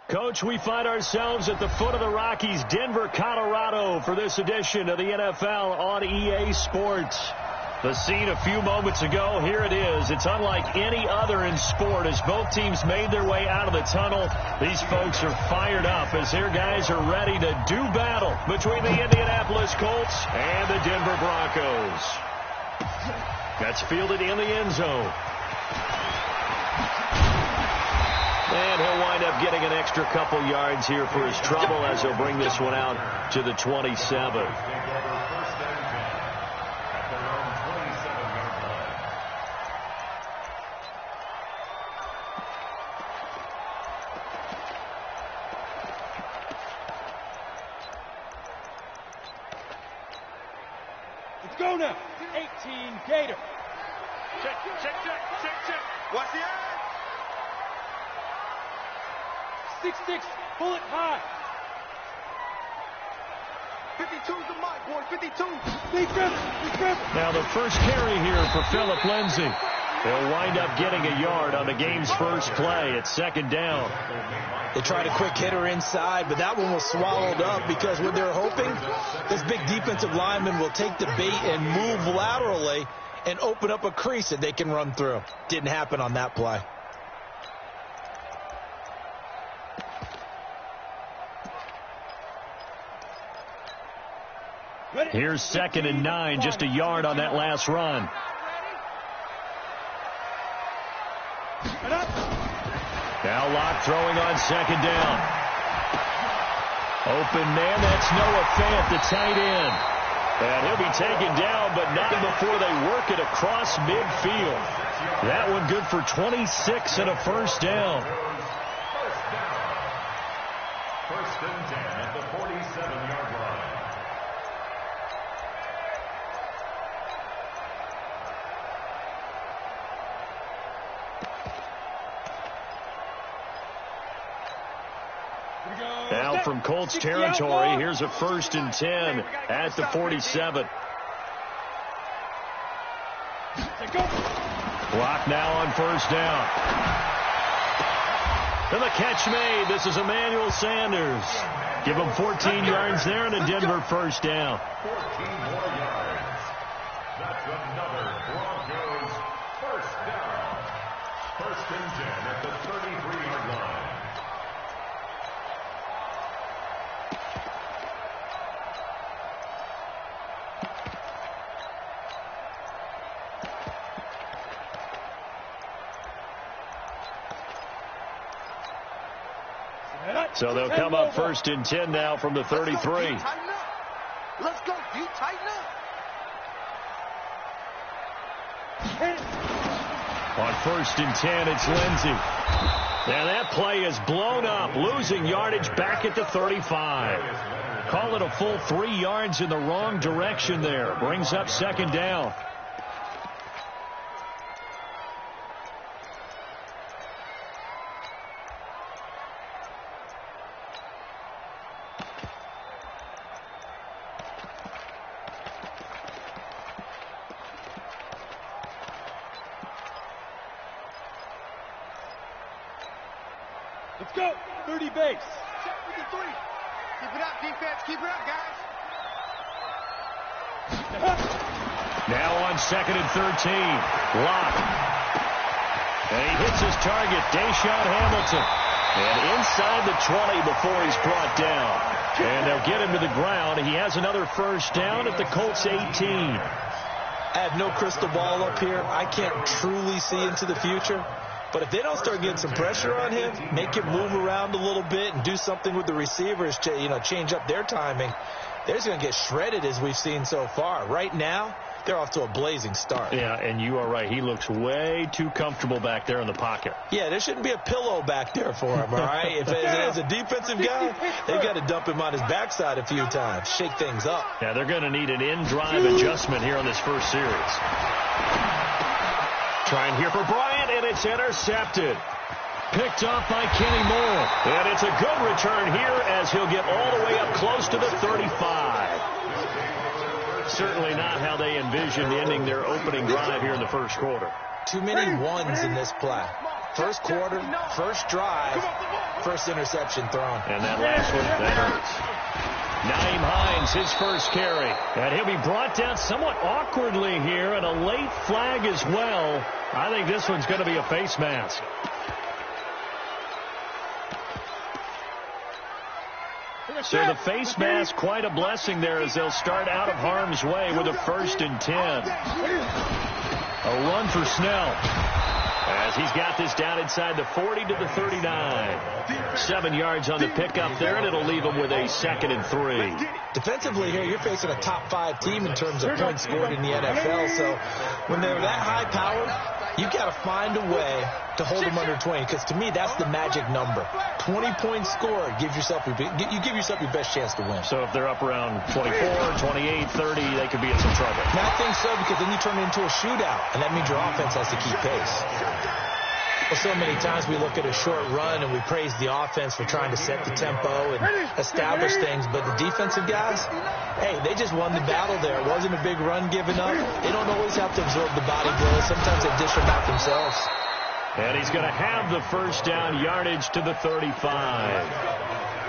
Coach, we find ourselves at the foot of the Rockies, Denver, Colorado, for this edition of the NFL on EA Sports. The scene a few moments ago, here it is. It's unlike any other in sport as both teams made their way out of the tunnel. These folks are fired up as their guys are ready to do battle between the Indianapolis Colts and the Denver Broncos. That's fielded in the end zone. And he'll wind up getting an extra couple yards here for his trouble as he'll bring this one out to the 27. Let's go now. 18 Gator. Check. Watch the eye. 6-6, pull it high. 52's the mark, boy, 52. Big grip. Now the first carry here for Phillip Lindsay. He'll wind up getting a yard on the game's first play at second down. They tried a quick hitter inside, but that one was swallowed up because what they're hoping, this big defensive lineman will take the bait and move laterally and open up a crease that they can run through. Didn't happen on that play. Here's 2nd and 9, just a yard on that last run. Now Locke throwing on second down. Open man, that's Noah Fant, the tight end. And he'll be taken down, but not before they work it across midfield. That one good for 26 and a first down. First and 10 at the 47-yard line. Now from Colts territory, here's a 1st and 10 at the 47. Clock now on first down. And the catch made. This is Emmanuel Sanders. Give him 14 yards there and a Denver first down. 14 more yards. That's another Broncos first down. 1st and 10 at the 33-yard line. So they'll come up 1st and 10 now from the 33. Let's go, D, tighten up. On 1st and 10, it's Lindsay. Now that play is blown up, losing yardage back at the 35. Call it a full 3 yards in the wrong direction there. Brings up second down. Let's go. 30 base. Check with the 3. Keep it up, defense. Keep it up, guys. Now on 2nd and 13. Locke. And he hits his target, Deshaun Hamilton. And inside the 20 before he's brought down. And they'll get him to the ground. He has another first down at the Colts 18. I have no crystal ball up here. I can't truly see into the future. But if they don't start getting some pressure on him, make him move around a little bit and do something with the receivers to, change up their timing, they're just going to get shredded as we've seen so far. Right now, they're off to a blazing start. Yeah, and you are right. He looks way too comfortable back there in the pocket. Yeah, there shouldn't be a pillow back there for him, all right? If as a defensive guy, they've got to dump him on his backside a few times, shake things up. Yeah, they're going to need an in-drive adjustment here on this first series. Trying here for Bryant, and it's intercepted. Picked off by Kenny Moore. And it's a good return here as he'll get all the way up close to the 35. Certainly not how they envisioned ending their opening drive here in the first quarter. Too many ones in this play. First quarter, first drive, first interception thrown. And that last one, that hurts. Nyheim Hines, his first carry. And he'll be brought down somewhat awkwardly here, and a late flag as well. I think this one's going to be a face mask. So the face mask, quite a blessing there as they'll start out of harm's way with a 1st and 10. A run for Snell as he's got this down inside the 40 to the 39. 7 yards on the pickup there, and it'll leave him with a 2nd and 3. Defensively here, you're facing a top 5 team in terms of points scored in the NFL. So when they're that high-powered, you've got to find a way to hold them under 20, because to me, that's the magic number. 20 points scored, you give yourself your best chance to win. So if they're up around 24, 28, 30, they could be in some trouble. And I think so, because then you turn it into a shootout, and that means your offense has to keep pace. Well, so many times we look at a short run and we praise the offense for trying to set the tempo and establish things, but the defensive guys, hey, they just won the battle there. It wasn't a big run given up. They don't always have to absorb the body blows. Sometimes they dish them out themselves. And he's going to have the first down yardage to the 35.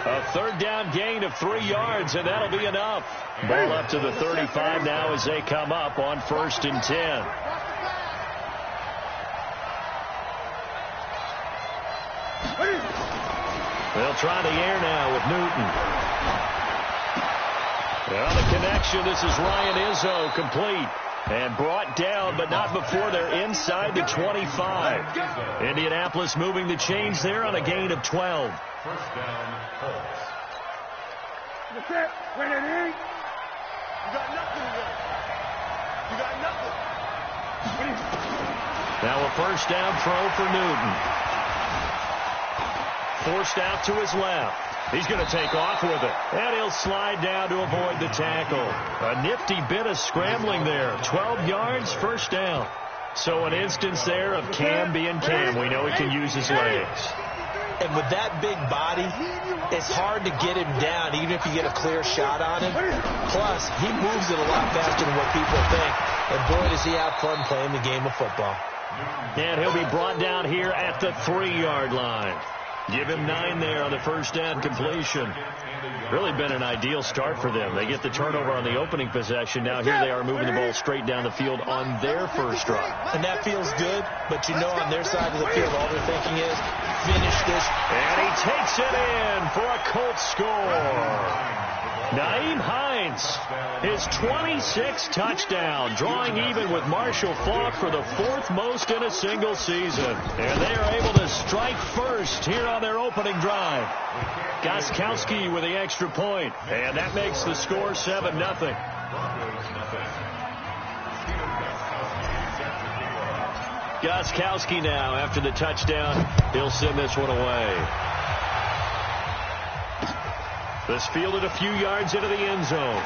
A 3rd down gain of 3 yards, and that'll be enough. Ball up to the 35 now as they come up on 1st and 10. They'll try the air now with Newton. On the connection, this is Ryan Izzo, complete. And brought down, but not before they're inside the 25. Indianapolis moving the chains there on a gain of 12. First down, Colts. That's it. Win it, E. You got nothing today. You got nothing. Now a first down throw for Newton. Forced out to his left. He's going to take off with it. And he'll slide down to avoid the tackle. A nifty bit of scrambling there. 12 yards, first down. So an instance there of Cam being Cam. We know he can use his legs. And with that big body, it's hard to get him down, even if you get a clear shot on him. Plus, he moves it a lot faster than what people think. And boy, does he have fun playing the game of football. And he'll be brought down here at the 3-yard line. Give him 9 there on the first down completion. Really been an ideal start for them. They get the turnover on the opening possession. Now here they are moving the ball straight down the field on their first drive. And that feels good, but you know on their side of the field, all they're thinking is, finish this. And he takes it in for a Colts score. Nyheim Hines, his 26th touchdown, drawing even with Marshall Faulk for the 4th most in a single season. And they are able to strike first here on their opening drive. Gostkowski with the extra point, and that makes the score 7-0. Gostkowski now, after the touchdown, he'll send this one away. This fielded a few yards into the end zone.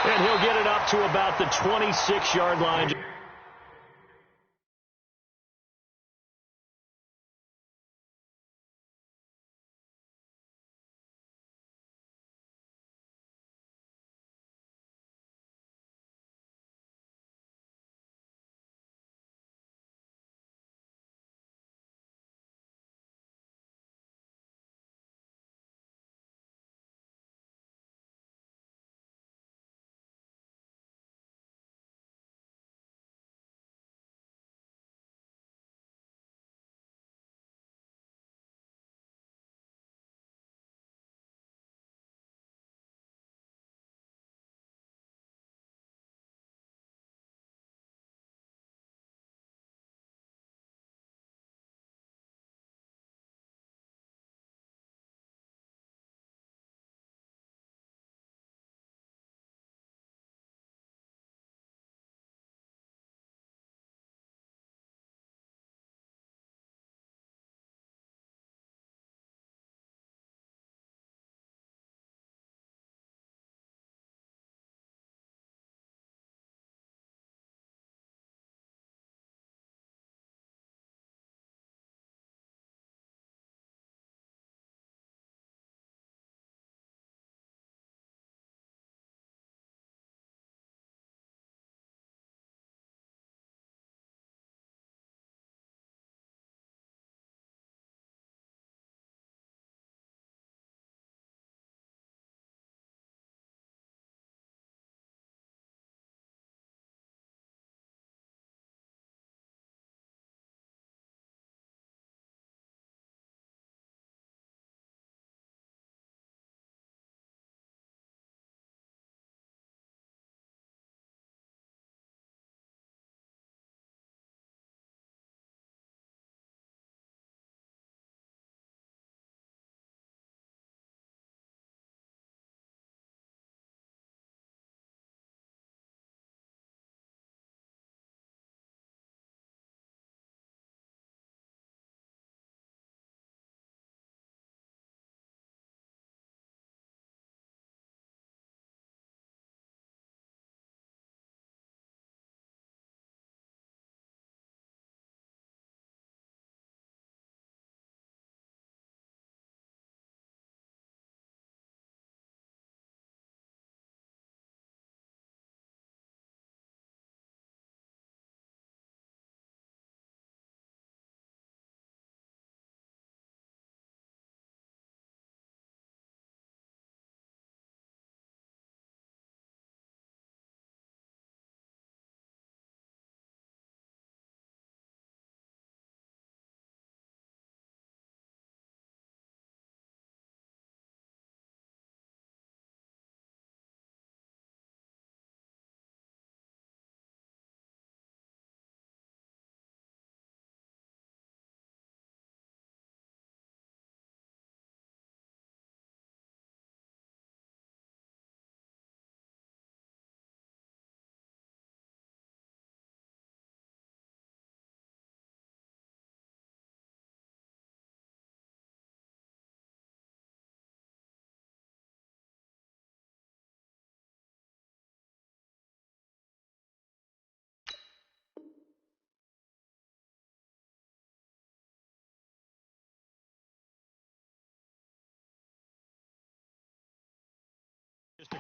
And he'll get it up to about the 26-yard line.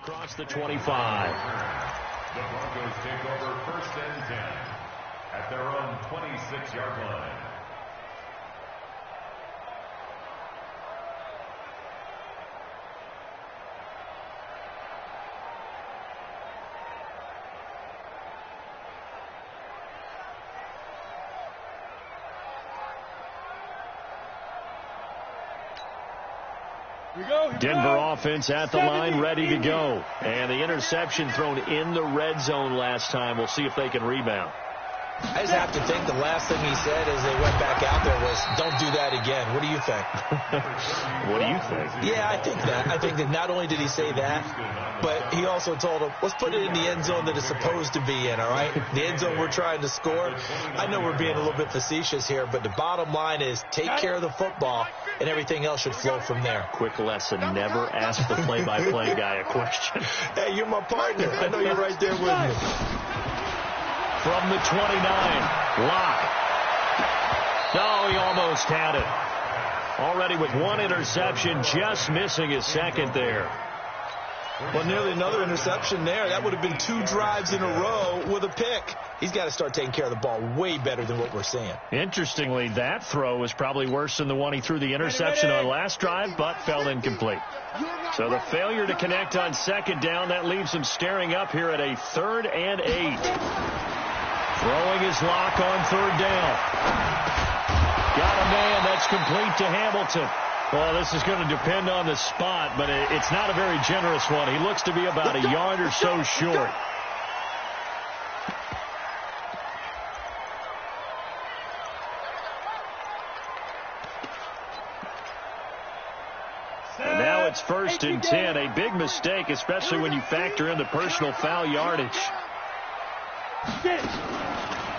Across the 25. The Broncos take over 1st and 10 at their own 26-yard line. Denver offense at the line, ready to go. And the interception thrown in the red zone last time. We'll see if they can rebound. I just have to think the last thing he said as they went back out there was, don't do that again. What do you think? What do you think? Yeah, I think that. I think that not only did he say that, but he also told him, let's put it in the end zone that it's supposed to be in, all right? The end zone we're trying to score. I know we're being a little bit facetious here, but the bottom line is take care of the football, and everything else should flow from there. Quick lesson, never ask the play-by-play guy a question. Hey, you're my partner. I know you're right there with me. From the 29, Locke. Oh, he almost had it. Already with one interception, just missing his second there. Well, nearly another interception there. That would have been 2 drives in a row with a pick. He's got to start taking care of the ball way better than what we're seeing. Interestingly, that throw was probably worse than the one he threw the interception on last drive, but fell incomplete. So the failure to connect on second down, that leaves him staring up here at a 3rd and 8. Throwing his Lock on 3rd down. Got a man. That's complete to Hamilton. Well, this is going to depend on the spot, but it's not a very generous one. He looks to be about a yard or so short. And now it's 1st and 10. A big mistake, especially when you factor in the personal foul yardage.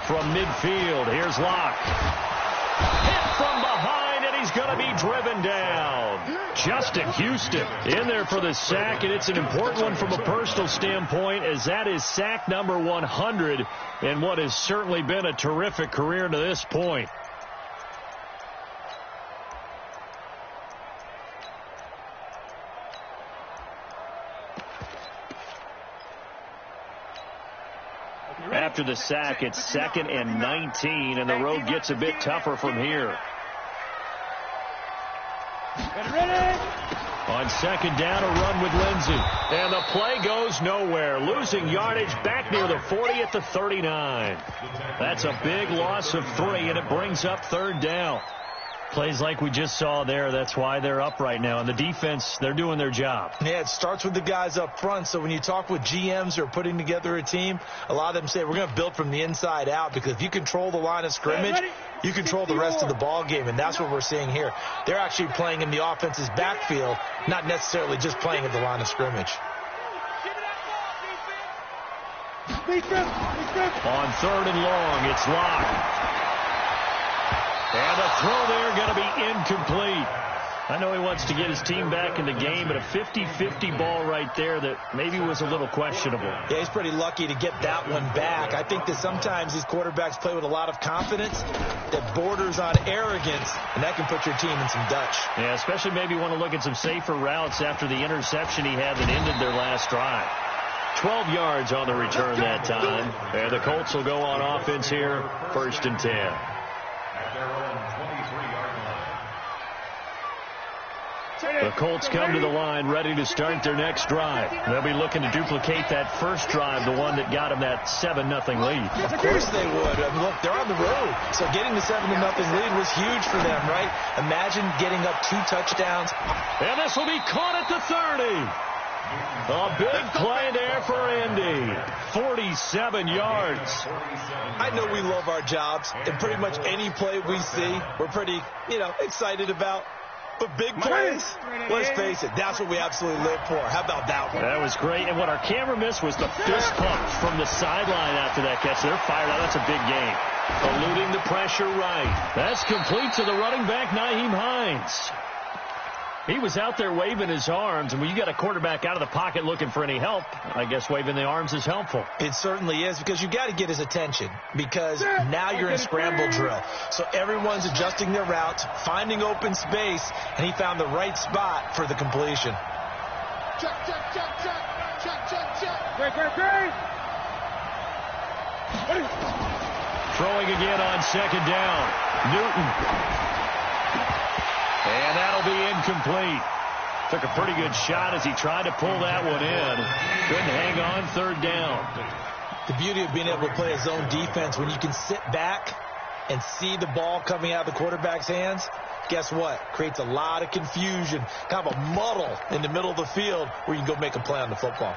From midfield, here's Locke. Hit from behind, and he's going to be driven down. Justin Houston in there for the sack, and it's an important one from a personal standpoint, as that is sack number 100 in what has certainly been a terrific career to this point. After the sack, it's 2nd and 19, and the road gets a bit tougher from here. On 2nd down, a run with Lindsey. And the play goes nowhere. Losing yardage back near the 40 at the 39. That's a big loss of 3, and it brings up 3rd down. Plays like we just saw there, that's why they're up right now. And the defense, they're doing their job. Yeah, it starts with the guys up front. So when you talk with GMs who are putting together a team, a lot of them say we're going to build from the inside out, because if you control the line of scrimmage, you control the rest of the ball game, and that's what we're seeing here. They're actually playing in the offense's backfield, not necessarily just playing at the line of scrimmage. On 3rd and long, it's Locke. And a throw there going to be incomplete. I know he wants to get his team back in the game, but a 50-50 ball right there that maybe was a little questionable. Yeah, he's pretty lucky to get that one back. I think that sometimes these quarterbacks play with a lot of confidence that borders on arrogance, and that can put your team in some Dutch. Yeah, especially maybe want to look at some safer routes after the interception he had that ended their last drive. 12 yards on the return that time. And the Colts will go on offense here, 1st and 10. The Colts come to the line ready to start their next drive. They'll be looking to duplicate that first drive, the one that got them that 7-0 lead. Of course they would. I mean, look, they're on the road. So getting the 7-0 lead was huge for them, right? Imagine getting up 2 touchdowns. And this will be caught at the 30. A big play there for Indy. 47 yards. I know we love our jobs, and pretty much any play we see, we're pretty, excited about. But big plays, let's face it, that's what we absolutely live for. How about that one? That was great. And what our camera missed was the fist pump from the sideline after that catch. They're fired out. That's a big game. Eluding the pressure right. That's complete to the running back, Nyheim Hines. He was out there waving his arms, and when you got a quarterback out of the pocket looking for any help, I guess waving the arms is helpful. It certainly is, because you got to get his attention, because now you're in scramble drill. So everyone's adjusting their routes, finding open space, and he found the right spot for the completion. Throwing again on second down. Newton. And that'll be incomplete. Took a pretty good shot as he tried to pull that one in. Couldn't hang on third down. The beauty of being able to play a zone defense when you can sit back and see the ball coming out of the quarterback's hands, guess what? Creates a lot of confusion, kind of a muddle in the middle of the field where you can go make a play on the football.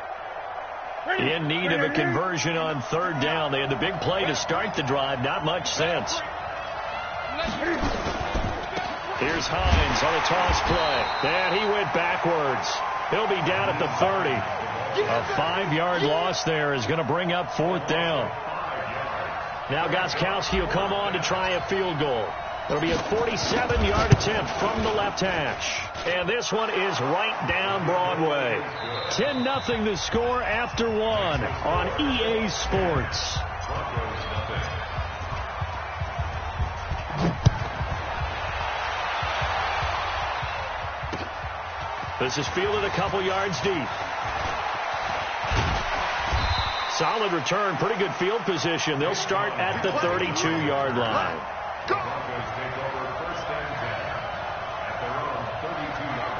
In need of a conversion on third down. They had the big play to start the drive. Not much sense. Here's Hines on a toss play. And he went backwards. He'll be down at the 30. A 5-yard loss there is going to bring up fourth down. Now Gostkowski will come on to try a field goal. It'll be a 47-yard attempt from the left hash. And this one is right down Broadway. 10-0 the score after one on EA Sports. This is fielded a couple yards deep. Solid return, pretty good field position. They'll start at the 32-yard line. Broncos take over first and 10 at their own 32-yard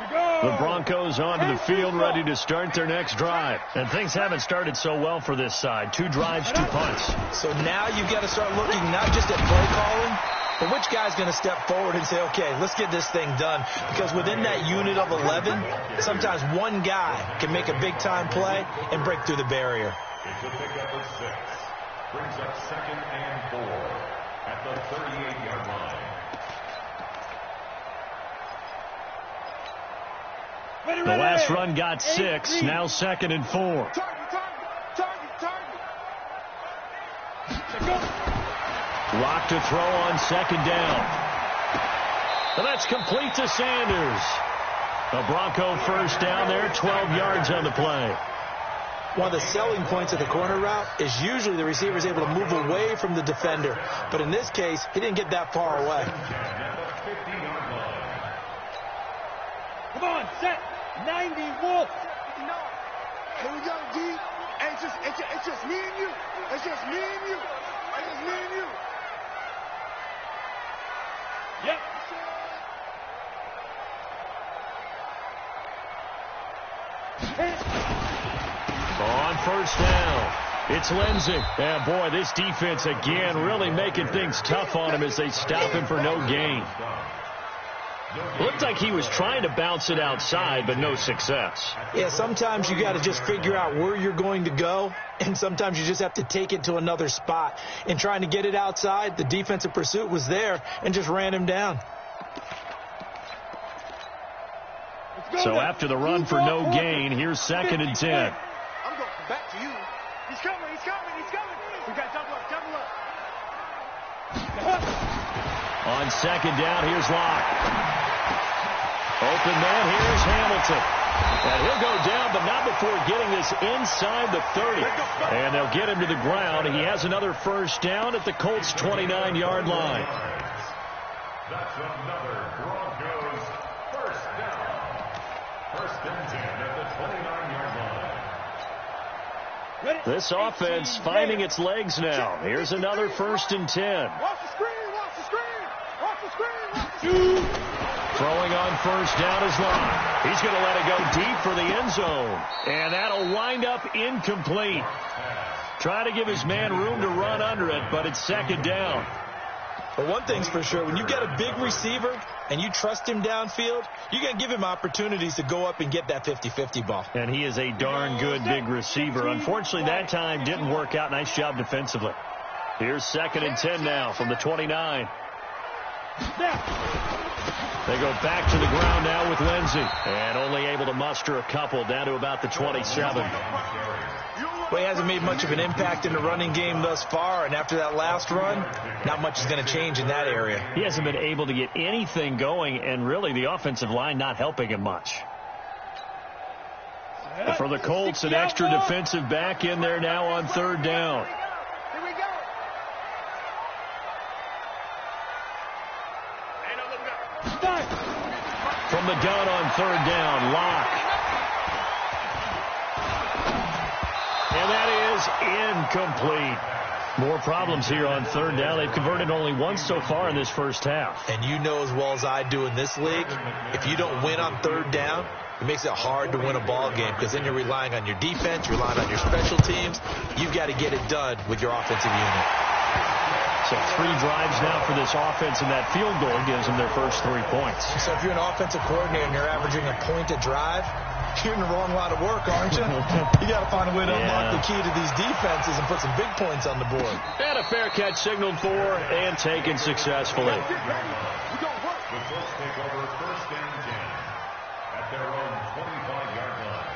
line. The Broncos onto the field, ready to start their next drive. And things haven't started so well for this side. 2 drives, 2 punts. So now you've got to start looking not just at play calling, but which guy's going to step forward and say, okay, let's get this thing done. Because within that unit of 11, sometimes one guy can make a big-time play and break through the barrier. It's a pickup of 6. Brings up 2nd and 4 at the 38-yard line. The last run got 6. Now 2nd and 4. Rock to throw on second down. And that's complete to Sanders. A Bronco first down there, 12 yards on the play. One of the selling points of the corner route is usually the receiver is able to move away from the defender. But in this case, he didn't get that far away. Come on, set. 90, Wolf. Here we go, D. Hey, it's just me and you. It's just me and you. It's just me and you. Yep. On first down, it's Lindsey. And boy, this defense again really making things tough on him as they stop him for no gain. Looked like he was trying to bounce it outside, but no success. Yeah, sometimes you got to just figure out where you're going to go, and sometimes you just have to take it to another spot. In trying to get it outside, the defensive pursuit was there and just ran him down. So after the run for no gain, here's 2nd and 10. I'm going back to you. He's coming. We got double up. On second down, here's Locke. Open man, here's Hamilton. And he'll go down, but not before getting this inside the 30. And they'll get him to the ground. He has another first down at the Colts' 29-yard line. That's another Broncos first down. First and 10 at the 29-yard line. This offense finding its legs now. Here's another first and 10. Watch the screen. Throwing on first down is Locke. He's going to let it go deep for the end zone. And that'll wind up incomplete. Trying to give his man room to run under it, but it's second down. But one thing's for sure, when you get a big receiver and you trust him downfield, you're going to give him opportunities to go up and get that 50-50 ball. And he is a darn good big receiver. Unfortunately, that time didn't work out. Nice job defensively. Here's 2nd and 10 now from the 29. They go back to the ground now with Lindsey. And only able to muster a couple down to about the 27. Well, he hasn't made much of an impact in the running game thus far, and after that last run, not much is going to change in that area. He hasn't been able to get anything going, and really the offensive line not helping him much. For the Colts, an extra defensive back in there now on third down. Here we go. From from the gun on third down. Lock. And that is incomplete. More problems here on third down. They've converted only once so far in this first half. And you know as well as I do in this league, if you don't win on third down, it makes it hard to win a ball game because then you're relying on your defense, you're relying on your special teams. You've got to get it done with your offensive unit. So 3 drives now for this offense, and that field goal gives them their first 3 points. So if you're an offensive coordinator and you're averaging a point a drive, you're in the wrong line of work, aren't you? You got to find a way to unlock the key to these defenses and put some big points on the board. And a fair catch signaled for and taken successfully. The Colts take over first and 10 at their own 25-yard line.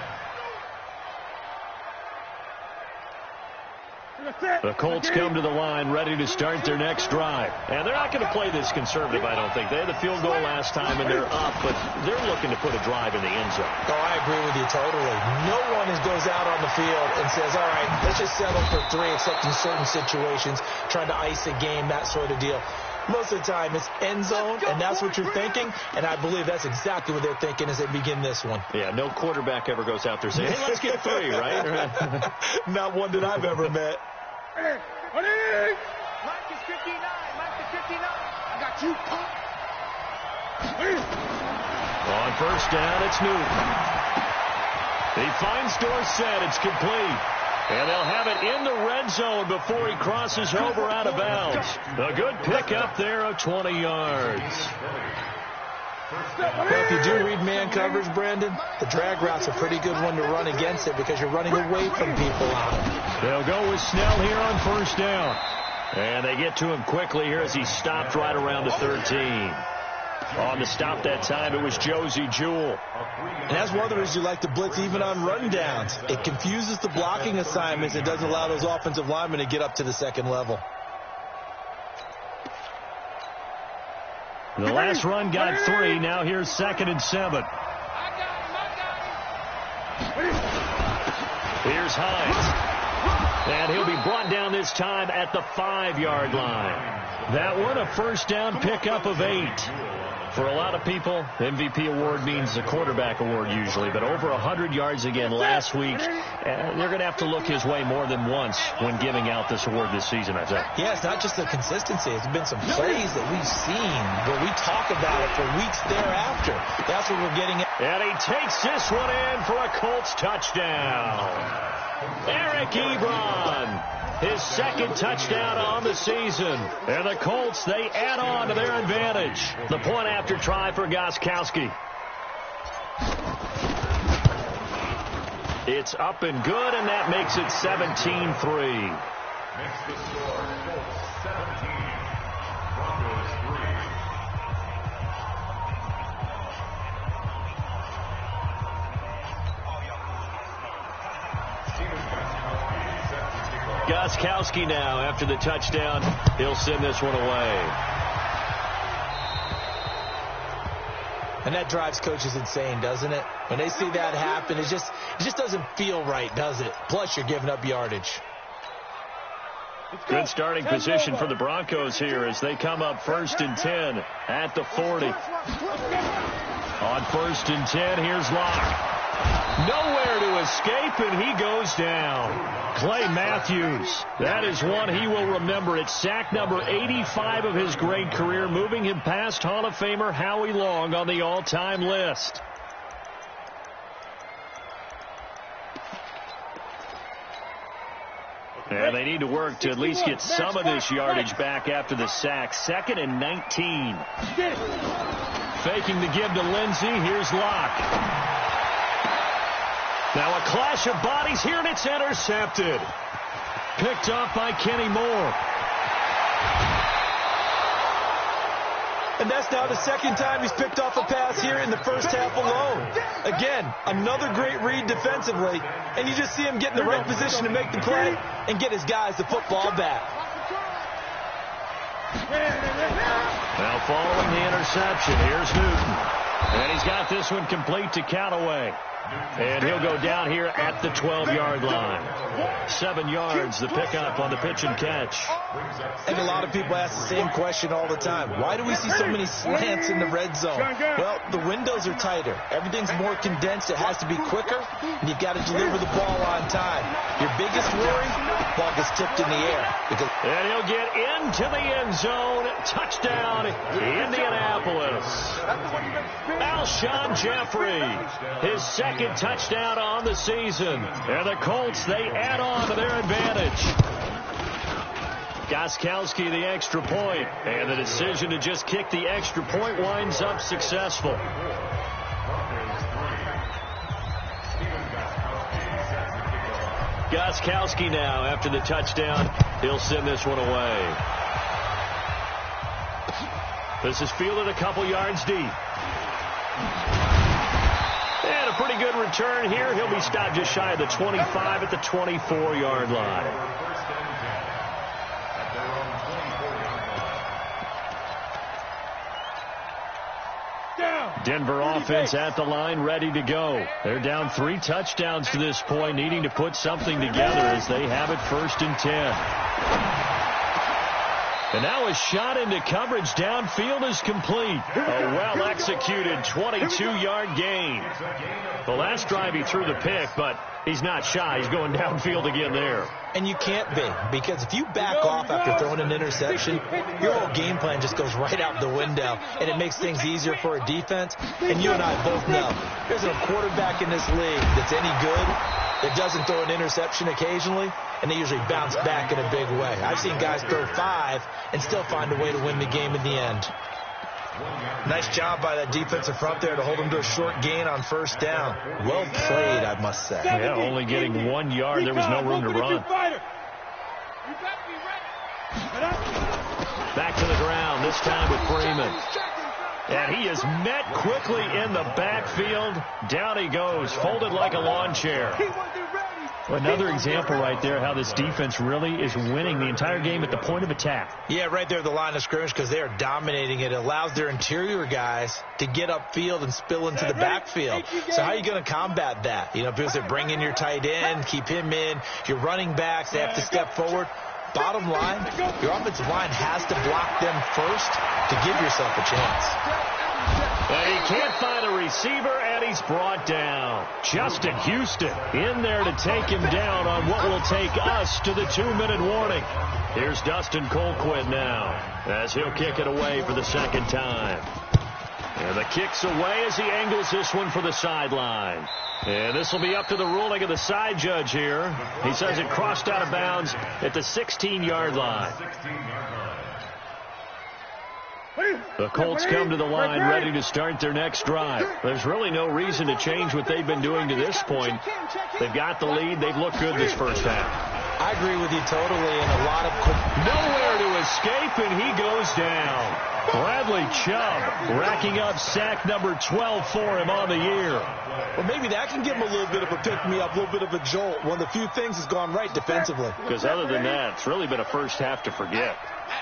The Colts come to the line ready to start their next drive. And they're not going to play this conservative, I don't think. They had the field goal last time, and they're up, but they're looking to put a drive in the end zone. Oh, I agree with you totally. No one goes out on the field and says, all right, let's just settle for 3, except in certain situations, trying to ice a game, that sort of deal. Most of the time, it's end zone, and that's what you're thinking, and I believe that's exactly what they're thinking as they begin this one. Yeah, no quarterback ever goes out there saying, hey, let's get 3, right? Not one that I've ever met. Mike is 59. Mike is 59. I got you, punk. On first down, it's Newton. He finds Dorsett. It's complete. And they'll have it in the red zone before he crosses over out of bounds. A good pickup there of 20 yards. Well, if you do read man coverage, Brandon, the drag route's a pretty good one to run against it because you're running away from people on it. They'll go with Snell here on first down. And they get to him quickly here as he stopped right around the 13. On the stop that time, it was Josie Jewell. And that's one of the reasons you like to blitz even on run downs. It confuses the blocking assignments. It doesn't allow those offensive linemen to get up to the second level. The last run got 3. Now here's 2nd and 7. Here's Hines. And he'll be brought down this time at the 5-yard line. That one, a first down pickup of 8. For a lot of people, MVP award means the quarterback award usually, but over 100 yards again last week. They're going to have to look his way more than once when giving out this award this season, I think. Yeah, it's not just the consistency. It's been some plays that we've seen where we talk about it for weeks thereafter. That's what we're getting at. And he takes this one in for a Colts touchdown. Eric Ebron. His 2nd touchdown on the season. And the Colts, they add on to their advantage. The point after try for Gostkowski. It's up and good, and that makes it 17-3. Makes the score Colts 17, Broncos 3. Gostkowski now, after the touchdown, he'll send this one away. And that drives coaches insane, doesn't it? When they see that happen, it just doesn't feel right, does it? Plus, you're giving up yardage. Good starting position for the Broncos here as they come up 1st and 10 at the 40. On 1st and 10, here's Locke. Nowhere to escape, and he goes down. Clay Matthews, that is one he will remember. It's sack number 85 of his great career, moving him past Hall of Famer Howie Long on the all-time list. And they need to work to at least get some of this yardage back after the sack. 2nd and 19. Faking the give to Lindsey. Here's Locke. Now a clash of bodies here, and it's intercepted. Picked off by Kenny Moore. And that's now the 2nd time he's picked off a pass here in the first half alone. Again, another great read defensively, and you just see him get in the right position to make the play and get his guys the football back. Now following the interception, here's Newton. And he's got this one complete to Callaway. And he'll go down here at the 12-yard line. 7 yards, the pickup on the pitch and catch. I think a lot of people ask the same question all the time. Why do we see so many slants in the red zone? Well, the windows are tighter. Everything's more condensed. It has to be quicker, and you've got to deliver the ball on time. Your biggest worry, ball gets tipped in the air. And he'll get into the end zone. Touchdown, Indianapolis. Alshon Jeffrey, his second touchdown on the season. And the Colts, they add on to their advantage. Gostkowski the extra point, and the decision to just kick the extra point winds up successful. Gostkowski now after the touchdown. He'll send this one away. This is fielded a couple yards deep. And a pretty good return here. He'll be stopped just shy of the 25 at the 24-yard line. Denver offense at the line, ready to go. They're down 3 touchdowns to this point, needing to put something together as they have it 1st and 10. And now a shot into coverage downfield is complete. A well-executed 22-yard gain. The last drive he threw the pick, but he's not shy. He's going downfield again there. And you can't be, because if you back off after throwing an interception, your whole game plan just goes right out the window, and it makes things easier for a defense. And you and I both know there's a quarterback in this league that's any good that doesn't throw an interception occasionally, and they usually bounce back in a big way. I've seen guys throw 5 and still find a way to win the game in the end. Nice job by that defensive front there to hold him to a short gain on 1st down. Well played, I must say. Yeah, only getting 1 yard. There was no room to run. Back to the ground, this time with Freeman. And he is met quickly in the backfield. Down he goes, folded like a lawn chair. Another example right there how this defense really is winning the entire game at the point of attack. Yeah, right there at the line of scrimmage, because they are dominating it. It allows their interior guys to get upfield and spill into the backfield. So how are you going to combat that? You know, because they bring in your tight end, keep him in. Your running backs, they have to step forward. Bottom line, your offensive line has to block them first to give yourself a chance. And he can't find a receiver, and he's brought down. Justin Houston in there to take him down on what will take us to the 2-minute warning. Here's Dustin Colquitt now as he'll kick it away for the 2nd time. And the kick's away as he angles this one for the sideline. And this will be up to the ruling of the side judge here. He says it crossed out of bounds at the 16-yard line. The Colts come to the line ready to start their next drive. There's really no reason to change what they've been doing to this point. They've got the lead. They've looked good this first half. I agree with you totally. And a lot of nowhere to escape, and he goes down. Bradley Chubb racking up sack number 12 for him on the year. Well, maybe that can give him a little bit of a pick-me-up, a little bit of a jolt. One of the few things has gone right defensively. Because other than that, it's really been a first half to forget.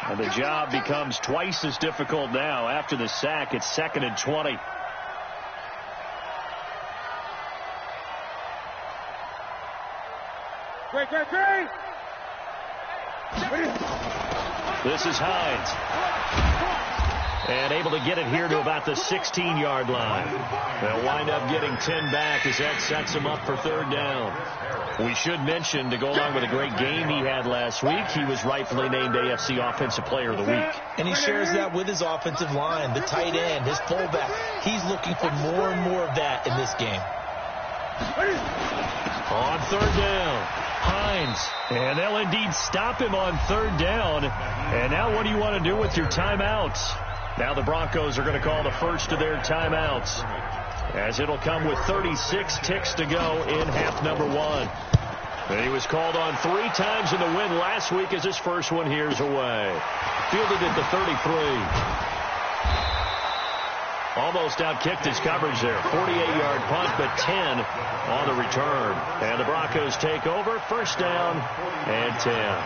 And the job becomes twice as difficult now. After the sack, it's 2nd and 20. Great. This is Hines. And able to get it here to about the 16-yard line. They'll wind up getting 10 back as that sets him up for 3rd down. We should mention, to go along with a great game he had last week, he was rightfully named AFC Offensive Player of the Week. And he shares that with his offensive line, the tight end, his fullback. He's looking for more and more of that in this game. On 3rd down, Hines. And they'll indeed stop him on 3rd down. And now what do you want to do with your timeouts? Now the Broncos are going to call the first of their timeouts, as it'll come with 36 ticks to go in half number 1. And he was called on 3 times in the win last week as his first one here's away. Fielded at the 33. Almost outkicked his coverage there. 48-yard punt, but 10 on the return. And the Broncos take over. 1st down and 10.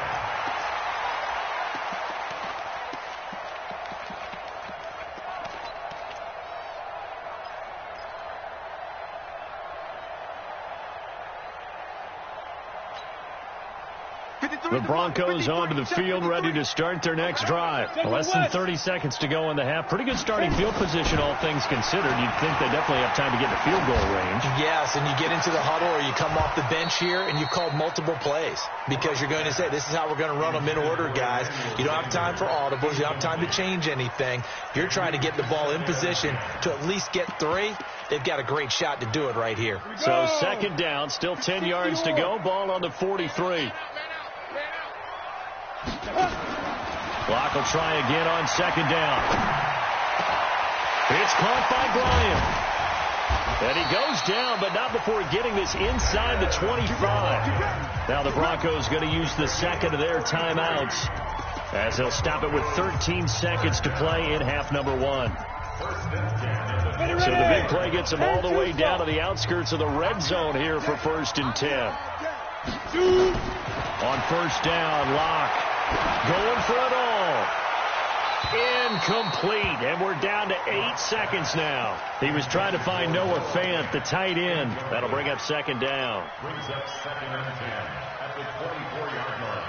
The Broncos onto the field, ready to start their next drive. Less than 30 seconds to go in the half. Pretty good starting field position, all things considered. You'd think they definitely have time to get in the field goal range. Yes, and you get into the huddle or you come off the bench here and you call multiple plays because you're going to say, this is how we're going to run them in order, guys. You don't have time for audibles. You don't have time to change anything. You're trying to get the ball in position to at least get 3. They've got a great shot to do it right here. So second down, still 10 yards to go. Ball on the 43. Clock will try again on second down. It's caught by Bryant. And he goes down, but not before getting this inside the 25. Now the Broncos going to use the second of their timeouts as they'll stop it with 13 seconds to play in half number 1. So the big play gets them all the way down to the outskirts of the red zone here for 1st and 10. On first down, Locke going for it all. Incomplete, and we're down to 8 seconds now. He was trying to find Noah Fant, the tight end. That'll bring up second down. Brings up 2nd and 10 at the 24-yard line.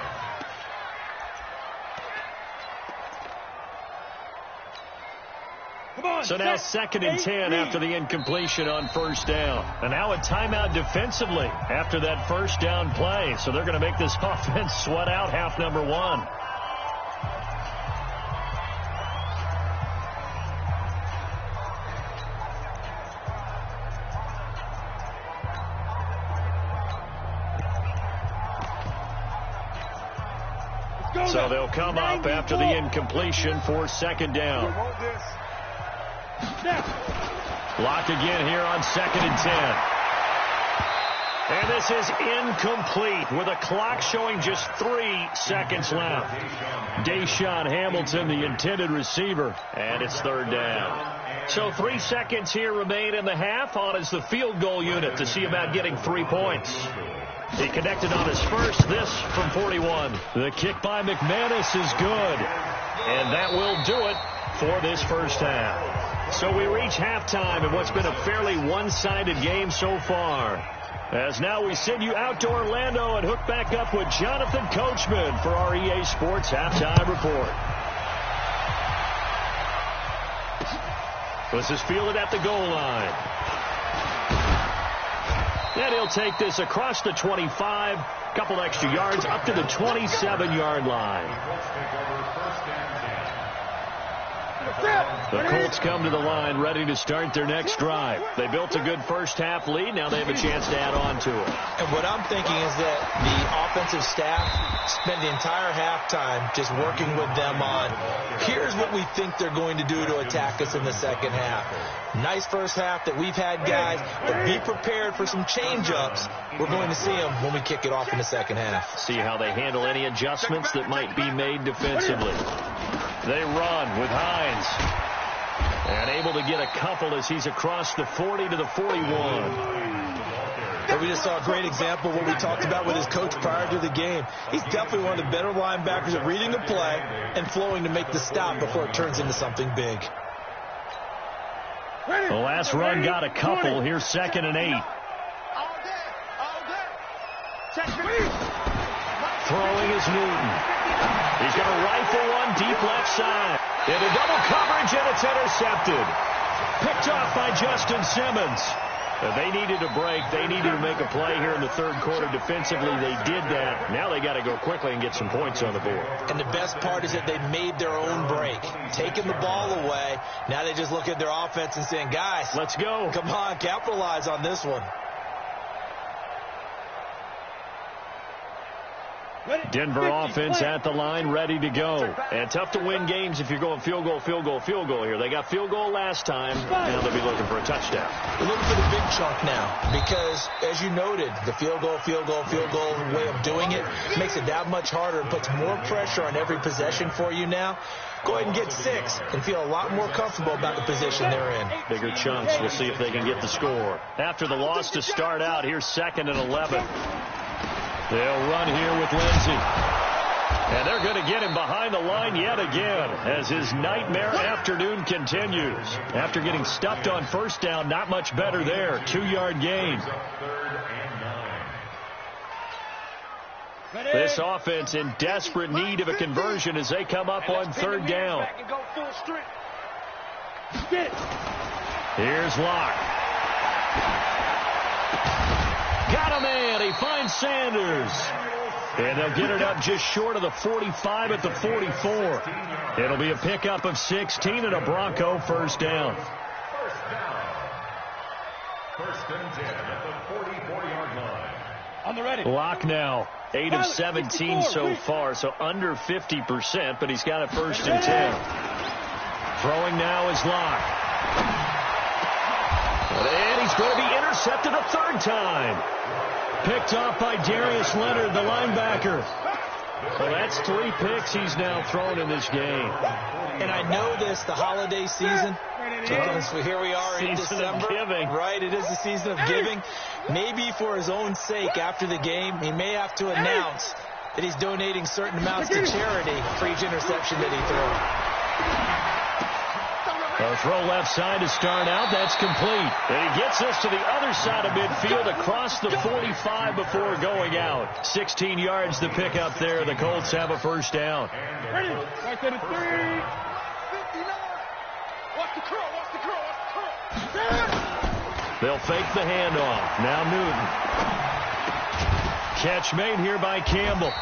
So now 2nd and 10 after the incompletion on first down. And now a timeout defensively after that first down play. So they're going to make this offense sweat out half number 1. So they'll come up after the incompletion for second down. Locked again here on 2nd and 10. And this is incomplete with a clock showing just 3 seconds left. Deshaun Hamilton, the intended receiver, and it's 3rd down. So 3 seconds here remain in the half. On is the field goal unit to see about getting 3 points. He connected on his first, this from 41. The kick by McManus is good. And that will do it for this first half. So we reach halftime in what's been a fairly one-sided game so far. As now we send you out to Orlando and hook back up with Jonathan Coachman for our EA Sports Halftime Report. This is fielded at the goal line. And he'll take this across the 25, couple extra yards up to the 27-yard line. The Colts come to the line ready to start their next drive. They built a good first-half lead. Now they have a chance to add on to it. And what I'm thinking is that the offensive staff spend the entire halftime just working with them on, here's what we think they're going to do to attack us in the second half. Nice first half that we've had, guys, but be prepared for some change-ups. We're going to see them when we kick it off in the second half. See how they handle any adjustments that might be made defensively. They run with Hines. And able to get a couple as he's across the 40 to the 41. And we just saw a great example of what we talked about with his coach prior to the game. He's definitely one of the better linebackers at reading the play and flowing to make the stop before it turns into something big. The last run got a couple. Here's 2nd and 8. Throwing is Newton. He's going to rifle one deep left side. Into double coverage, and it's intercepted. Picked off by Justin Simmons. They needed a break. They needed to make a play here in the third quarter defensively. They did that. Now they got to go quickly and get some points on the board. And the best part is that they made their own break. Taking the ball away. Now they just look at their offense and saying, guys, let's go. Come on, capitalize on this one. Denver offense at the line, ready to go. And tough to win games if you're going field goal, field goal, field goal here. They got field goal last time. Now they'll be looking for a touchdown. We're looking for the big chunk now because, as you noted, the field goal way of doing it makes it that much harder and puts more pressure on every possession for you now. Go ahead and get 6 and feel a lot more comfortable about the position they're in. Bigger chunks. We'll see if they can get the score. After the loss to start out, here's 2nd and 11. They'll run here with Lindsey. And they're going to get him behind the line yet again as his nightmare afternoon continues. After getting stuffed on first down, not much better there. 2-yard gain. This offense in desperate need of a conversion as they come up on third down. Here's Locke. Got a man. He finds Sanders. And they'll get it up just short of the 45 at the 44. It'll be a pickup of 16 and a Bronco first down. First and 10 at the 44-yard line. On the ready. Locke now 8 of 17 so far, so under 50%, but he's got a first and 10. Throwing now is Locke. And he's going to be intercepted a third time. Picked off by Darius Leonard, the linebacker. Well, that's 3 picks he's now thrown in this game. And I know this, the holiday season, because here we are in December. Right, it is the season of giving. Maybe for his own sake, after the game, he may have to announce that he's donating certain amounts to charity for each interception that he throws. A throw left side to start out. That's complete. And he gets us to the other side of midfield across the 45 before going out. 16 yards to pick up there. The Colts have a first down. Ready. Back to the 3. 59. Watch the curl. Watch the curl. Watch the curl. They'll fake the handoff. Now Newton. Catch made here by Campbell.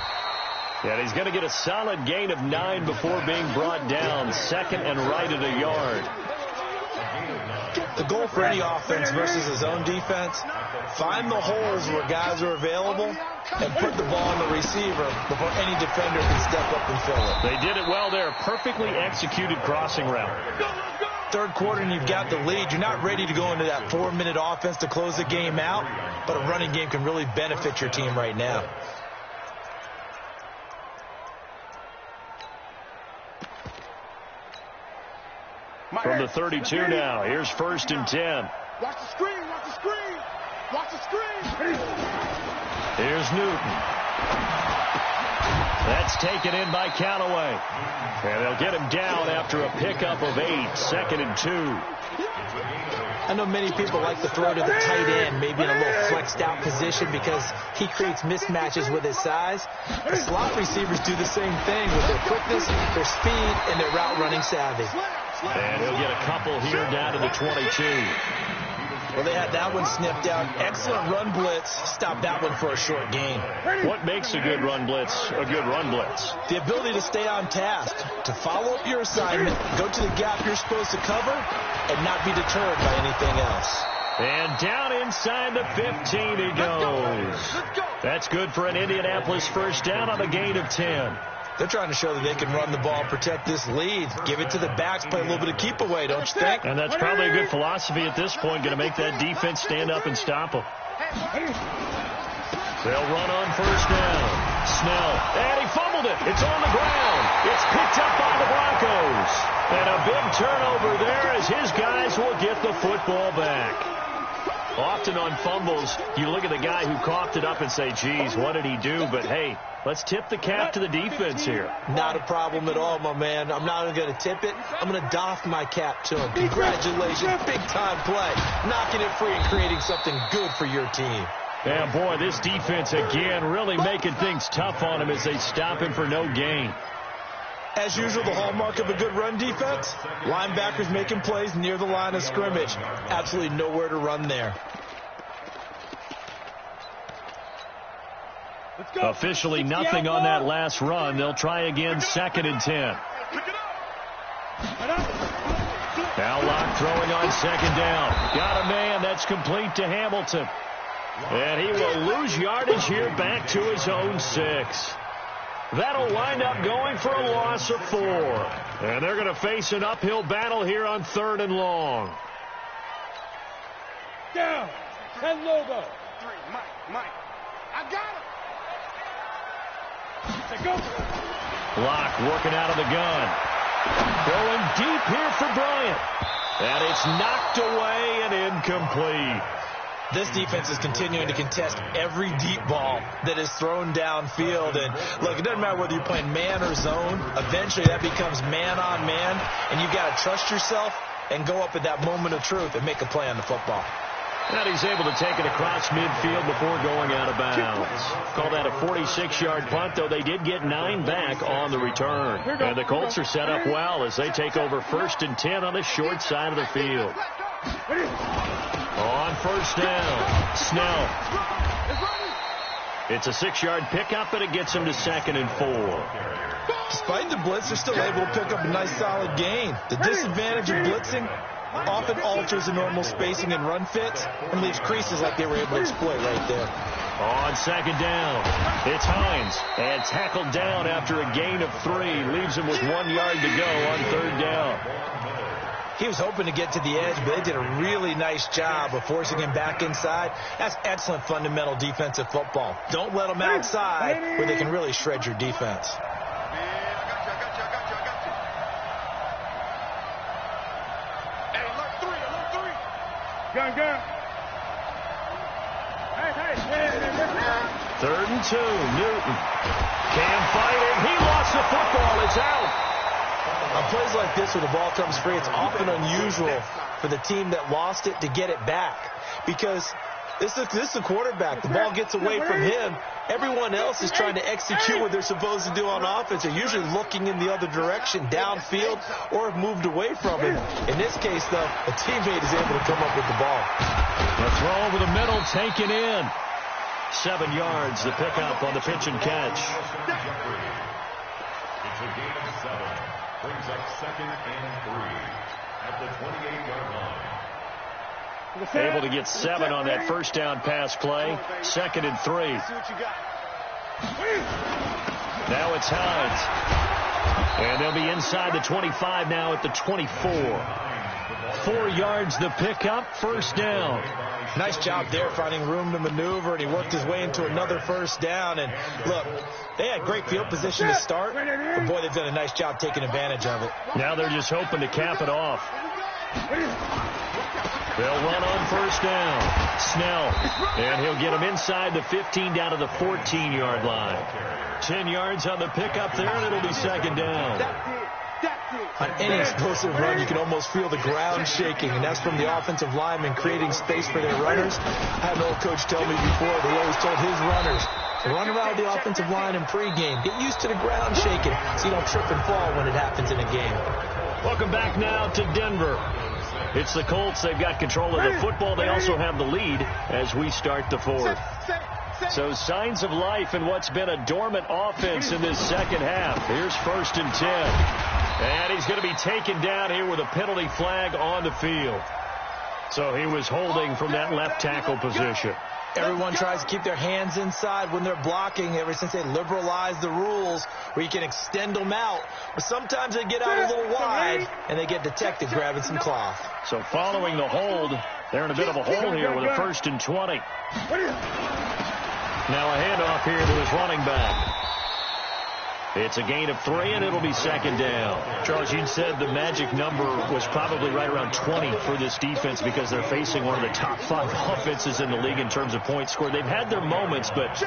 And he's going to get a solid gain of 9 before being brought down. Second and right at a yard. The goal for any offense versus his own defense, find the holes where guys are available and put the ball on the receiver before any defender can step up and fill it. They did it well there. Perfectly executed crossing route. Third quarter and you've got the lead. You're not ready to go into that 4-minute offense to close the game out, but a running game can really benefit your team right now. From the 32 now, here's first and 10. Watch the screen, watch the screen, watch the screen. Here's Newton. That's taken in by Callaway. And they'll get him down after a pickup of 8, second and 2. I know many people like to throw to the tight end, maybe in a little flexed out position because he creates mismatches with his size. The slot receivers do the same thing with their quickness, their speed, and their route running savvy. And he'll get a couple here down to the 22. Well, they had that one sniffed out. Excellent run blitz. Stop that one for a short gain. What makes a good run blitz a good run blitz? The ability to stay on task, to follow up your assignment, go to the gap you're supposed to cover, and not be deterred by anything else. And down inside the 15 he goes. That's good for an Indianapolis first down on a gain of 10. They're trying to show that they can run the ball, protect this lead, give it to the backs, play a little bit of keep away, don't you think? And that's probably a good philosophy at this point, going to make that defense stand up and stop them. They'll run on first down. Snell, and he fumbled it. It's on the ground. It's picked up by the Broncos. And a big turnover there as his guys will get the football back. Often on fumbles, you look at the guy who coughed it up and say, geez, what did he do? But, hey, let's tip the cap to the defense here. Not a problem at all, my man. I'm not even going to tip it. I'm going to doff my cap to him. Congratulations. Big-time play. Knocking it free and creating something good for your team. Yeah, boy, this defense, again, really making things tough on him as they stop him for no gain. As usual, the hallmark of a good run defense, linebackers making plays near the line of scrimmage. Absolutely nowhere to run there. Officially nothing on that last run. They'll try again, second and 10. Now Locke throwing on second down. Got a man. That's complete to Hamilton. And he will lose yardage here back to his own 6. That'll wind up going for a loss of 4. And they're going to face an uphill battle here on third and long. Down. 10 Lobo. 3, Mike. I got him. Let's go. Locke working out of the gun. Going deep here for Bryant. And it's knocked away and incomplete. This defense is continuing to contest every deep ball that is thrown downfield. And, look, it doesn't matter whether you're playing man or zone. Eventually, that becomes man on man. And you've got to trust yourself and go up at that moment of truth and make a play on the football. And he's able to take it across midfield before going out of bounds. Call that a 46-yard punt, though they did get 9 back on the return. And the Colts are set up well as they take over 1st and 10 on the short side of the field. On 1st down, Snell. It's a 6-yard pickup, and it gets him to 2nd and 4. Despite the blitz, they're still able to pick up a nice solid gain. The disadvantage of blitzing often alters the normal spacing and run fits and leaves creases like they were able to exploit right there. On 2nd down, it's Hines, and tackled down after a gain of 3. Leaves him with 1 yard to go on 3rd down. He was hoping to get to the edge, but they did a really nice job of forcing him back inside. That's excellent fundamental defensive football. Don't let them outside where they can really shred your defense. Gun. Hey. 3rd and 2, Newton. Cam fighting. He lost the football. It's out. On plays like this where the ball comes free, it's often unusual for the team that lost it to get it back. Because this is a quarterback. The ball gets away from him. Everyone else is trying to execute what they're supposed to do on offense. They're usually looking in the other direction, downfield, or have moved away from him. In this case, though, a teammate is able to come up with the ball. The throw over the middle, taken in. 7 yards, the pickup on the pitch and catch. It's a gain of 7. Brings up 2nd and 3 at the 28-yard line. Able to get 7 on that 1st down pass play. 2nd and 3. Now it's Hines. And they'll be inside the 25 now at the 24. 4 yards the pickup, 1st down. Nice job there finding room to maneuver, and he worked his way into another 1st down. And look, they had great field position to start, but boy, they've done a nice job taking advantage of it. Now they're just hoping to cap it off. They'll run on 1st down. Snell, and he'll get him inside the 15 down to the 14-yard line. 10 yards on the pickup there, and it'll be 2nd down. On any explosive run, you can almost feel the ground shaking, and that's from the offensive linemen creating space for their runners. I had an old coach tell me before that he always told his runners, run around the offensive line in pregame. Get used to the ground shaking so you don't trip and fall when it happens in a game. Welcome back now to Denver. It's the Colts. They've got control of the football. They also have the lead as we start the 4th. So signs of life in what's been a dormant offense in this 2nd half. Here's 1st and 10. And he's going to be taken down here with a penalty flag on the field. So he was holding from that left tackle position. Everyone tries to keep their hands inside when they're blocking ever since they liberalized the rules where you can extend them out. But sometimes they get out a little wide and they get detected grabbing some cloth. So following the hold, they're in a bit of a hole here with a 1st and 20. Now a handoff here to his running back. It's a gain of 3, and it'll be 2nd down. Charles, you said the magic number was probably right around 20 for this defense because they're facing one of the top 5 offenses in the league in terms of points scored. They've had their moments, but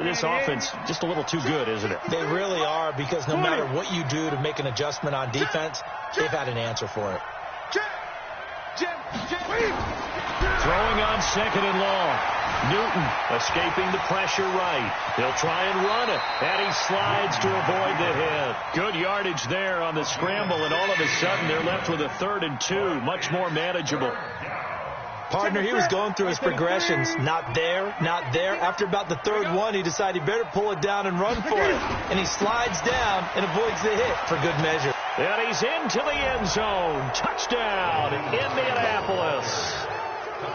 this offense just a little too good, isn't it? They really are, because no matter what you do to make an adjustment on defense, they've had an answer for it. Throwing on 2nd and long. Newton escaping the pressure right. He'll try and run it, and he slides to avoid the hit. Good yardage there on the scramble, and all of a sudden they're left with a 3rd and 2, much more manageable. Partner, he was going through his progressions. Not there, not there. After about the 3rd one, he decided he better pull it down and run for it. And he slides down and avoids the hit for good measure. And he's into the end zone. Touchdown, Indianapolis.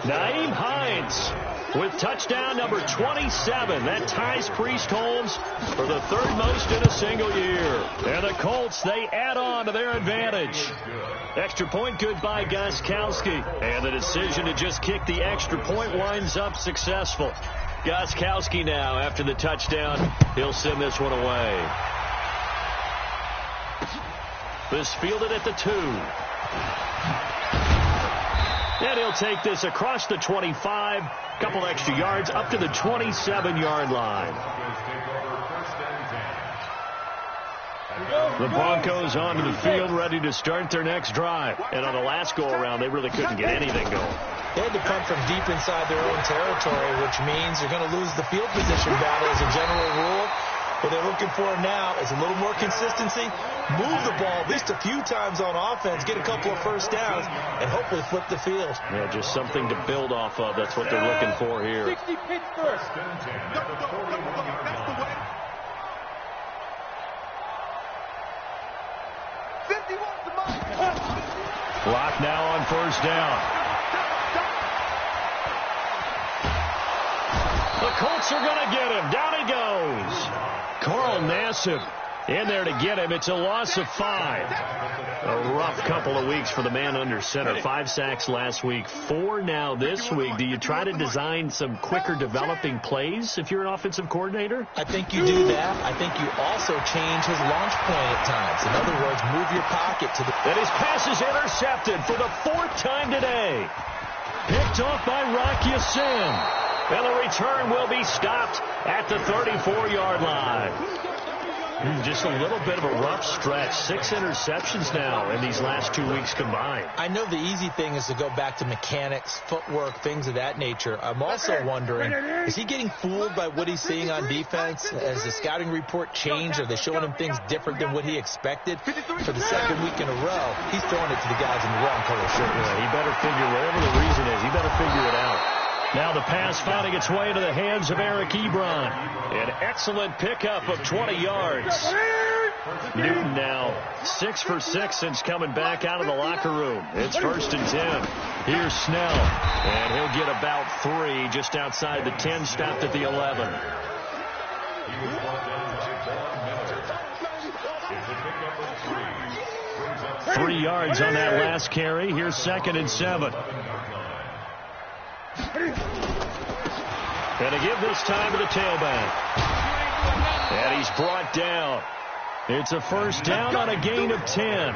Nyheim Hines with touchdown number 27. That ties Priest Holmes for the 3rd most in a single year. And the Colts, they add on to their advantage. Extra point good by Gostkowski. And the decision to just kick the extra point winds up successful. Gostkowski now, after the touchdown, he'll send this one away. This fielded at the 2. And he'll take this across the 25, couple extra yards, up to the 27-yard line. The Broncos onto the field, ready to start their next drive. And on the last go-around, they really couldn't get anything going. They had to punt from deep inside their own territory, which means you're going to lose the field position battle as a general rule. What they're looking for now is a little more consistency, move the ball at least a few times on offense, get a couple of first downs, and hopefully flip the field. Yeah, just something to build off of. That's what they're looking for here. 60 pitch first. That's the way. 51's the mark. Clock now on first down. The Colts are going to get him. Down he goes. Carl Nassib in there to get him. It's a loss of 5. A rough couple of weeks for the man under center. 5 sacks last week, 4 now this week. Do you try to design some quicker developing plays if you're an offensive coordinator? I think you do that. I think you also change his launch point at times. In other words, move your pocket to the... And his pass is intercepted for the 4th time today. Picked off by Rocky Sin. And the return will be stopped at the 34-yard line. Just a little bit of a rough stretch. 6 interceptions now in these last 2 weeks combined. I know the easy thing is to go back to mechanics, footwork, things of that nature. I'm also wondering, is he getting fooled by what he's seeing on defense? Has the scouting report changed? Are they showing him things different than what he expected? For the 2nd week in a row, he's throwing it to the guys in the wrong color shirt. Yeah, he better figure, whatever the reason is, he better figure it out. Now the pass finding its way into the hands of Eric Ebron. An excellent pickup of 20 yards. Newton now 6 for 6 since coming back out of the locker room. It's 1st and 10. Here's Snell. And he'll get about 3 just outside the 10, stopped at the 11. 3 yards on that last carry. Here's 2nd and 7. And to give this time to the tailback. And he's brought down. It's a first down on a gain of 10.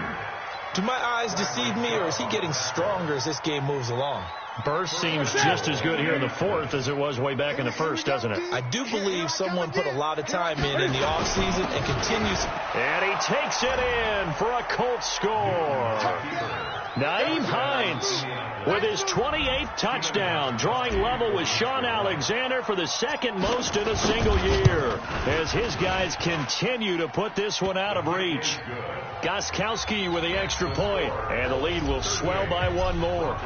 Do my eyes deceive me, or is he getting stronger as this game moves along? Burst seems just as good here in the 4th as it was way back in the 1st, doesn't it? I do believe someone put a lot of time in the offseason and continues. And he takes it in for a Colts score. Nyheim Hines with his 28th touchdown, drawing level with Sean Alexander for the 2nd most in a single year, as his guys continue to put this one out of reach. Gostkowski with the extra point, and the lead will swell by 1 more.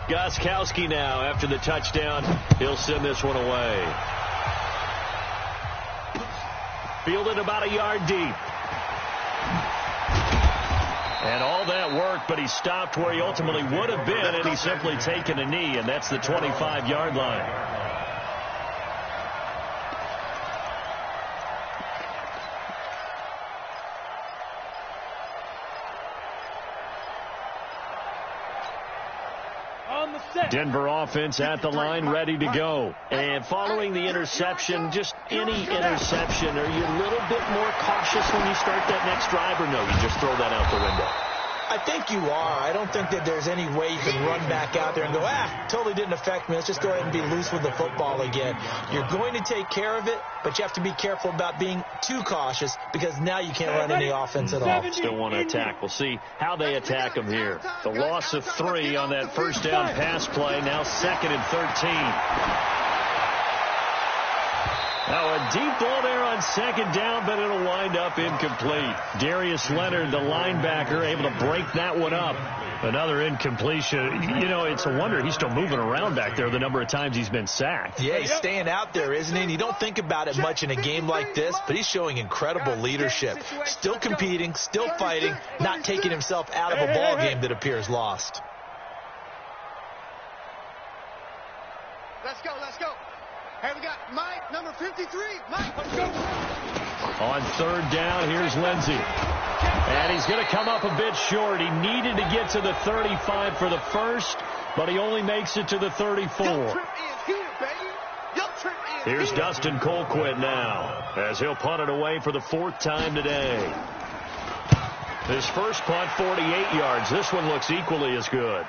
Gostkowski now, after the touchdown, he'll send this one away. Fielded about a yard deep. And all that work, but he stopped where he ultimately would have been, and he's simply taken a knee, and that's the 25-yard line. Denver offense at the line, ready to go. And following the interception, just any interception, are you a little bit more cautious when you start that next drive, or no, you just throw that out the window? I think you are. I don't think that there's any way you can run back out there and go, totally didn't affect me. Let's just go ahead and be loose with the football again. You're going to take care of it, but you have to be careful about being too cautious, because now you can't run any offense at all. Still want to attack. We'll see how they attack them here. The loss of 3 on that first down pass play. Now 2nd and 13. Now a deep ball there on 2nd down, but it'll wind up incomplete. Darius Leonard, the linebacker, able to break that one up. Another incompletion. You know, it's a wonder he's still moving around back there the number of times he's been sacked. Yeah, he's staying out there, isn't he? And you don't think about it much in a game like this, but he's showing incredible leadership. Still competing, still fighting, not taking himself out of a ball game that appears lost. Let's go, let's go. Hey, we got Mike, number 53. Mike, let's go. On 3rd down, here's Lindsey. And he's going to come up a bit short. He needed to get to the 35 for the first, but he only makes it to the 34. Here's Dustin Colquitt now, as he'll punt it away for the 4th time today. His first punt, 48 yards. This one looks equally as good.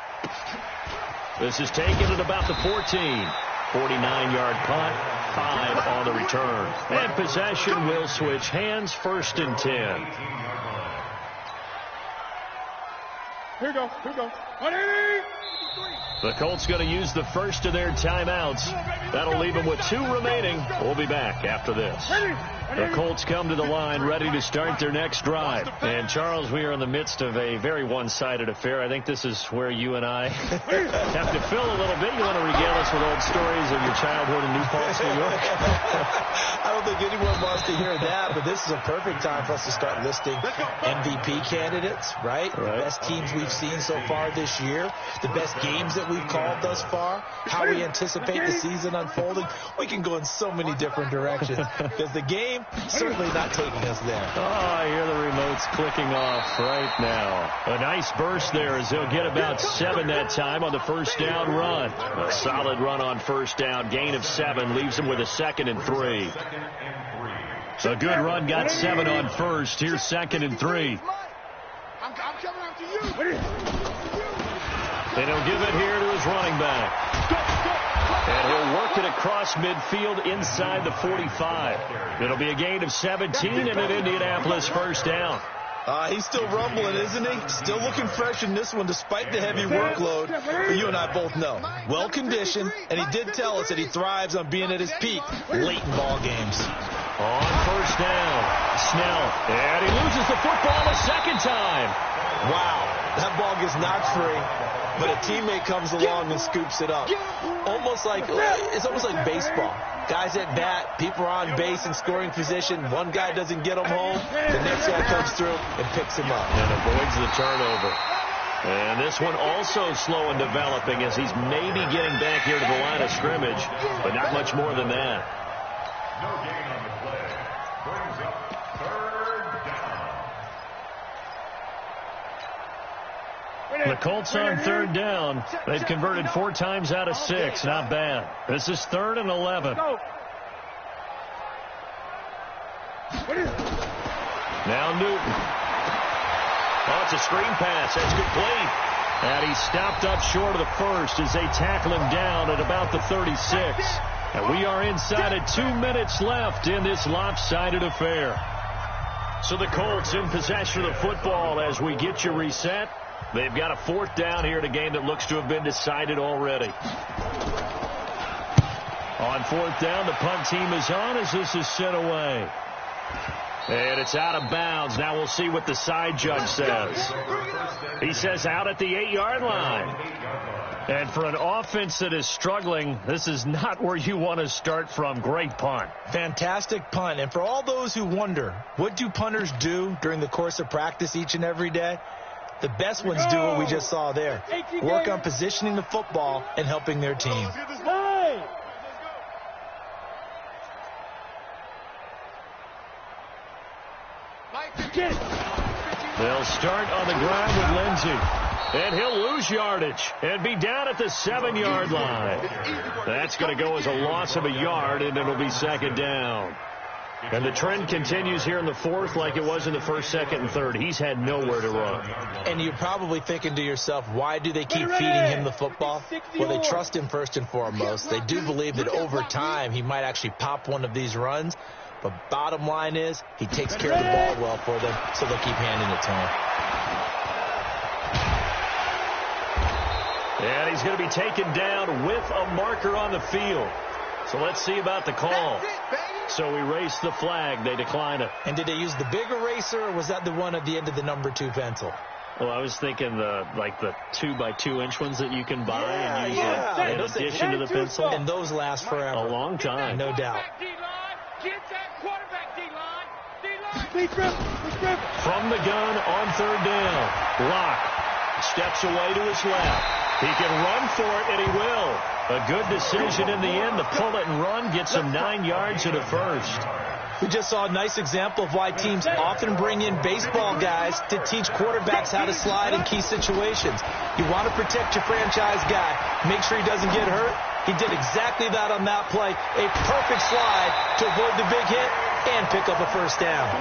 This is taken at about the 14. 49-yard punt, 5 on the return. And possession will switch hands, 1st and 10. Here we go. The Colts going to use the first of their timeouts. That'll leave them with 2 remaining. We'll be back after this. The Colts come to the line ready to start their next drive. And, Charles, we are in the midst of a very one-sided affair. I think this is where you and I have to fill a little bit. You want to regale us with old stories of your childhood in New Paltz, New York? I don't think anyone wants to hear that, but this is a perfect time for us to start listing MVP candidates, right? The best teams we've seen so far this year, the best games that we've called thus far, how we anticipate the season unfolding. We can go in so many different directions because the game certainly not taking us there. Oh, I hear the remotes clicking off right now. A nice burst there as they'll get about 7 that time on the first down run. A solid run on first down. Gain of 7 leaves them with a 2nd and 3. A good run got 7 on first. Here's 2nd and 3. I'm coming after you. And he'll give it here to his running back. And he'll work it across midfield inside the 45. It'll be a gain of 17 and an Indianapolis first down. He's still rumbling, isn't he? Still looking fresh in this one despite the heavy workload. But you and I both know, well-conditioned, and he did tell us that he thrives on being at his peak late in ball games. On first down, Snell, and he loses the football a second time. Wow, that ball gets knocked free, but a teammate comes along and scoops it up. It's almost like baseball. Guys at bat, people are on base in scoring position. One guy doesn't get him home, the next guy comes through and picks him up. And avoids the turnover. And this one also slow in developing as he's maybe getting back here to the line of scrimmage, but not much more than that. No gain on the play. Brings up 3rd down. The Colts on 3rd down. They've converted 4 times out of 6. Not bad. This is 3rd and 11. Now Newton. Oh, it's a screen pass. That's complete. And he's stopped up short of the first as they tackle him down at about the 36. And we are inside of 2 minutes left in this lopsided affair. So the Colts in possession of the football as we get you reset. They've got a 4th down here in a game that looks to have been decided already. On 4th down, the punt team is on as this is sent away. And it's out of bounds. Now we'll see what the side judge says. He says out at the 8-yard line. And for an offense that is struggling, this is not where you want to start from. Great punt. Fantastic punt. And for all those who wonder, what do punters do during the course of practice each and every day? The best ones do what we just saw there. Work on positioning the football and helping their team. They'll start on the ground with Lindsey. And he'll lose yardage and be down at the 7-yard line. That's going to go as a loss of a yard, and it'll be 2nd down. And the trend continues here in the 4th like it was in the 1st, 2nd, and 3rd. He's had nowhere to run. And you're probably thinking to yourself, why do they keep feeding him the football? Well, they trust him first and foremost. They do believe that over time he might actually pop one of these runs. But bottom line is he takes care of the ball well for them, so they'll keep handing it to him. And he's going to be taken down with a marker on the field. So let's see about the call. So we race the flag. They decline it. And did they use the big eraser, or was that the one at the end of the number 2 pencil? Well, I was thinking the 2x2-inch ones that you can buy and use in addition to the pencil. And those last forever. A long time. No doubt. From the gun on 3rd down. Locke steps away to his left. He can run for it, and he will. A good decision in the end to pull it and run, gets him 9 yards and a first. We just saw a nice example of why teams often bring in baseball guys to teach quarterbacks how to slide in key situations. You want to protect your franchise guy. Make sure he doesn't get hurt. He did exactly that on that play. A perfect slide to avoid the big hit and pick up a first down.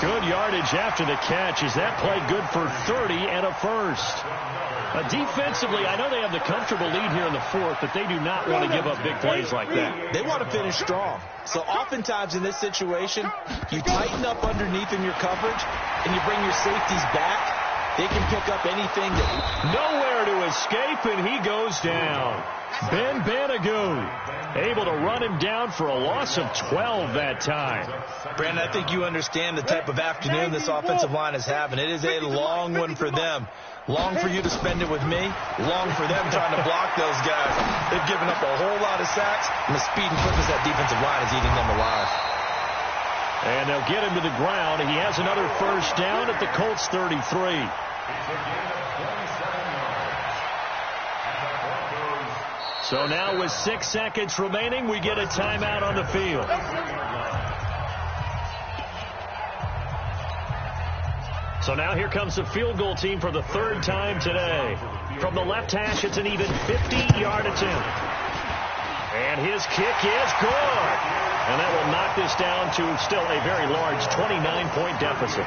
Good yardage after the catch as that play good for 30 and a first. Defensively, I know they have the comfortable lead here in the 4th, but they do not want to give up big plays like that. They want to finish strong. So oftentimes in this situation, you tighten up underneath in your coverage, and you bring your safeties back, They can pick up anything. Nowhere to escape, and he goes down. Ben Banagou able to run him down for a loss of 12 that time. Brandon, I think you understand the type of afternoon this offensive line is having. It is a long one for them. Long for you to spend it with me. Long for them trying to block those guys. They've given up a whole lot of sacks, and the speed and quickness of that defensive line is eating them alive. And they'll get him to the ground. He has another first down at the Colts 33. So now with 6 seconds remaining, we get a timeout on the field. So now here comes the field goal team for the third time today. From the left hash, it's an even 50-yard attempt. And his kick is good. And that will knock this down to still a very large 29-point deficit.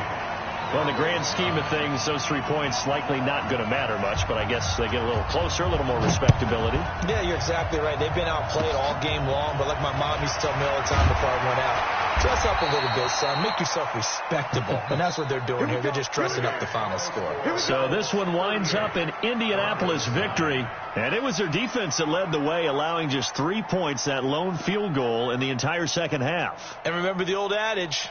Well, in the grand scheme of things, those 3 points likely not going to matter much, but I guess they get a little closer, a little more respectability. Yeah, you're exactly right. They've been outplayed all game long, but like my mom used to tell me all the time before I went out, dress up a little bit, son. Make yourself respectable. And that's what they're doing here. They're just dressing up the final score. So this one winds up in Indianapolis victory, and it was their defense that led the way, allowing just 3 points, that lone field goal in the entire second half. And remember the old adage,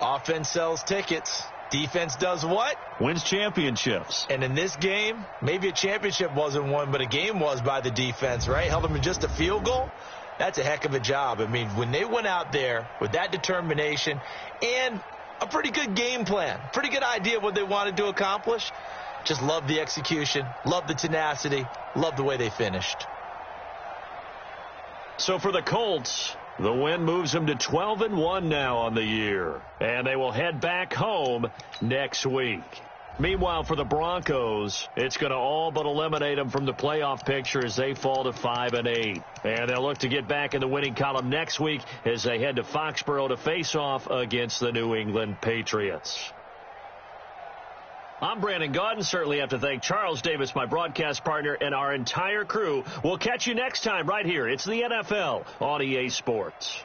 offense sells tickets. Defense does what? Wins championships. And in this game, maybe a championship wasn't won, but a game was by the defense, right? Held them to just a field goal. That's a heck of a job. I mean, when they went out there with that determination and a pretty good game plan, pretty good idea of what they wanted to accomplish, just love the execution, love the tenacity, love the way they finished. So for the Colts, the win moves them to 12-1 now on the year, and they will head back home next week. Meanwhile, for the Broncos, it's going to all but eliminate them from the playoff picture as they fall to 5-8. And they'll look to get back in the winning column next week as they head to Foxborough to face off against the New England Patriots. I'm Brandon Gaudin. Certainly have to thank Charles Davis, my broadcast partner, and our entire crew. We'll catch you next time right here. It's the NFL on EA Sports.